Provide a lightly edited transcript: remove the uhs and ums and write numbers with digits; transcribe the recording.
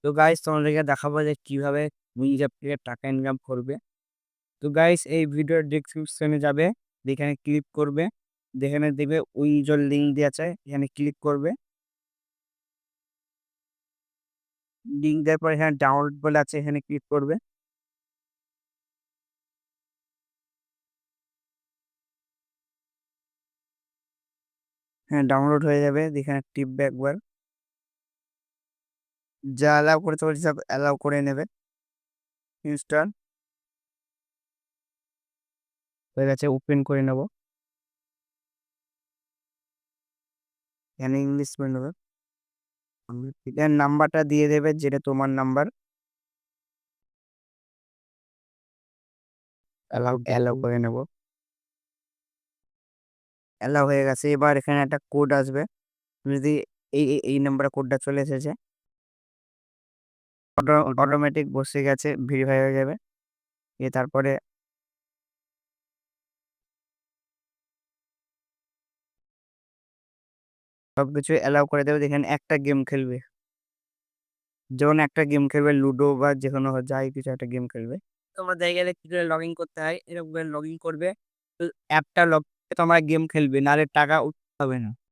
তো গাইস তোমাদেরকে দেখাবো যে কিভাবে উইজ অ্যাপ থেকে টাকা ইনকাম করবে। তো গাইস এই ভিডিওর ডেসক্রিপশনে যাবে, যেখানে ক্লিক করবে, যেখানে দেখবে উইজর লিঙ্ক দেওয়া আছে, এখানে ক্লিক করবে। লিঙ্ক দেওয়ার পর এখানে ডাউনলোড বলে আছে, এখানে ক্লিক করবে। হ্যাঁ, ডাউনলোড হয়ে যাবে, যেখানে টিপবে একবার। যা অ্যালাউ করতে বলছি সব অ্যালাউ করে নেবে। ইনস্টল হয়ে গেছে, ওপেন করে নেব। এখানে ইংলিশ করে নেবে। এখানে নাম্বারটা দিয়ে দেবে, যেটা তোমার নাম্বার। অ্যালাউ অ্যালাউ করে নেব। অ্যালাউ হয়ে গেছে। এবার এখানে একটা কোড আসবে। তুমি যদি এই নাম্বারে কোডটা চলে এসেছে, অটোমেটিক বসে গেছে, ভেরিফাই হয়ে যাবে। তারপরে সবকিছু অ্যালাউ করে দেবে। যেখানে একটা গেম খেলবে, যেমন একটা গেম খেলবে লুডো বা যে কোনো যাই কিছু একটা গেম খেলবে। তোমরা দেখে গেলে কি করে লগ ইন করতে হয়, এরকম করে লগ ইন করবে। অ্যাপটা লগ তোমার গেম খেলবে, নাহলে টাকা উঠতে হবে না।